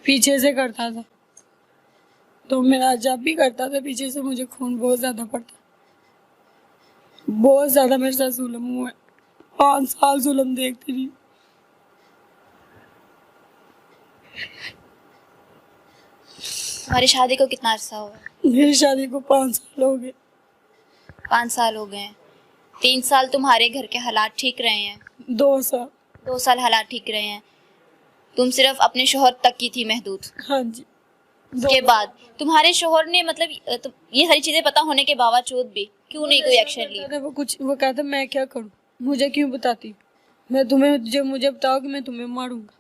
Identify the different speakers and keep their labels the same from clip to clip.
Speaker 1: पीछे से करता था, तो मेरा जब भी करता था पीछे से मुझे खून बहुत ज़्यादा पड़ता, बहुत ज़्यादा मेरे साथ जुल्म हुआ है। 5 साल जुल्म देखती रही।
Speaker 2: तुम्हारी शादी को कितना अरसा हुआ?
Speaker 1: मेरी शादी को 5 साल हो गए।
Speaker 2: 5 साल हो गए हैं। 3 साल तुम्हारे घर के हालात ठीक रहे हैं?
Speaker 1: 2 साल।
Speaker 2: 2 साल हालात ठीक रहे हैं। तुम सिर्फ अपने शोहर तक की थी महदूद।
Speaker 1: हाँ जी।
Speaker 2: उसके बाद तुम्हारे शोहर ने मतलब ये सारी चीजें पता होने के बावजूद भी क्यों नहीं कोई एक्शन लिया?
Speaker 1: वो कहता मैं क्या करूं, मुझे क्यों बताती, मैं तुम्हें, जब मुझे बताओगे मैं तुम्हें मारूंगा।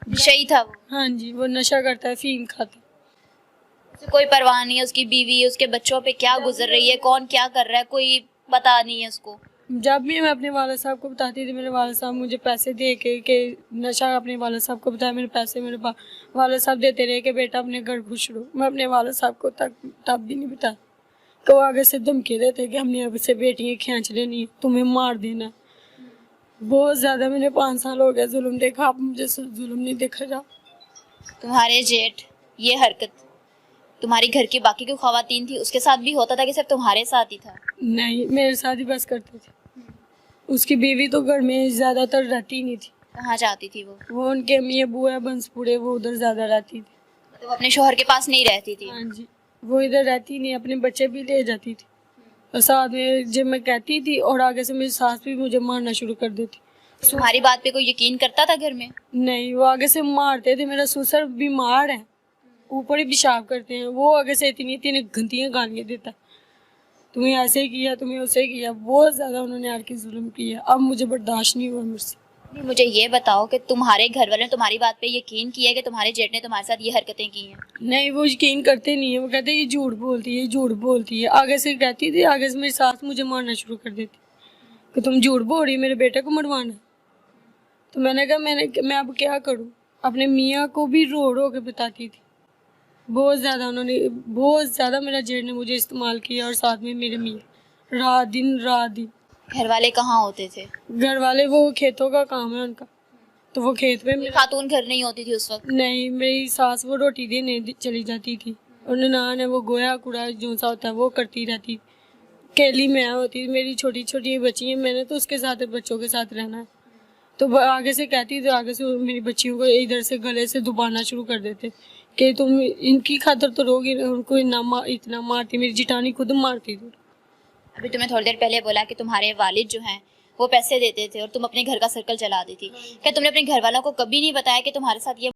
Speaker 2: नशई था वो?
Speaker 1: हाँ जी, वो नशा करता है, फीम खाता है।
Speaker 2: उसे कोई परवाह नहीं है, उसकी बीवी उसके बच्चों पे क्या गुजर रही है, कौन क्या कर रहा है, कोई पता नहीं है उसको।
Speaker 1: जब भी मैं अपने वाले साहब को बताती थी, मेरे वाले साहब मुझे पैसे दे के नशा अपने वाले साहब को बताया, मेरे पैसे मेरे वाले साहब देते रहे कि बेटा अपने घर खुश रहो। मैं अपने वाले साहब को तब भी नहीं बताया, तो वो आगे से धमकी देते कि हमने अब से बेटियाँ खींच लेनी है, तुम्हें मार देना। बहुत ज़्यादा मैंने 5 साल हो गया जुल्म देखा, आप मुझे जुल्म नहीं देखा जा।
Speaker 2: तुम्हारे जेठ ये हरकत तुम्हारी घर की बाकी जो खवातीन थी उसके साथ भी होता था कि सिर्फ तुम्हारे साथ ही था?
Speaker 1: नहीं, मेरे साथ ही बस करते थे। उसकी बीवी तो घर में ज़्यादातर रहती ही नहीं थी।
Speaker 2: कहाँ जाती थी वो?
Speaker 1: उनके अम्मी अबू है बंसपुरे, वो उधर ज़्यादा रहती थी।
Speaker 2: तो वो अपने शोहर के पास नहीं रहती थी?
Speaker 1: हाँ जी, वो इधर रहती नहीं, अपने बच्चे भी ले जाती थी। और साथ में जब मैं कहती थी, और आगे से मेरी सास भी मुझे मारना शुरू कर देती।
Speaker 2: तुम्हारी बात पे कोई यकीन करता था घर में?
Speaker 1: नहीं, वो आगे से मारते थे। मेरा ससुर बीमार है, ऊपर ही पेशाब करते हैं, वो आगे से इतनी इतनी गंदियाँ गालियाँ देता, तुम्हें ऐसे किया, तुम्हें वैसे किया। बहुत ज़्यादा उन्होंने आके जुल्म किया, अब मुझे बर्दाश्त नहीं हुआ मुझसे।
Speaker 2: मुझे ये बताओ कि तुम्हारे घर वाले ने तुम्हारी बात पे यकीन किया कि तुम्हारे जेठ ने तुम्हारे साथ ये हरकतें की हैं?
Speaker 1: नहीं, वो यकीन करते नहीं है, वो कहते हैं ये झूठ बोलती है, ये झूठ बोलती है। आगे से कहती थी, आगे से मेरी सास मुझे मारना शुरू कर देती कि तुम झूठ बोल रही, मेरे बेटे को मरवाना। तो मैंने कहा मैं अब क्या करूँ। अपने मियाँ को भी रो रो के बताती थी। बहुत ज़्यादा मेरा जेठ ने मुझे इस्तेमाल किया, और साथ में मेरे मियाँ, रात दिन।
Speaker 2: घर वाले कहाँ होते थे?
Speaker 1: घर वाले, वो खेतों का काम है उनका, तो वो खेत में।
Speaker 2: खातून घर नहीं होती थी उस वक्त?
Speaker 1: नहीं, मेरी सास वो रोटी देने चली जाती थी, और ननान है वो गोया कूड़ा जो सा होता है वो करती रहती। केली मैं होती, मेरी छोटी छोटी बच्ची है, मैंने तो उसके साथ बच्चों के साथ रहना है। तो आगे से कहती, तो आगे से मेरी बच्चियों को इधर से गले से दबाना शुरू कर देते कि तुम इनकी खातर तो रोगी, उनको इतना मारती। मेरी जिठानी खुद मारती थी।
Speaker 2: अभी तुम्हें थोड़ी देर पहले बोला कि तुम्हारे वालिद जो हैं वो पैसे देते थे और तुम अपने घर का सर्कल चला दी थी। क्या तुमने अपने घर वालों को कभी नहीं बताया कि तुम्हारे साथ ये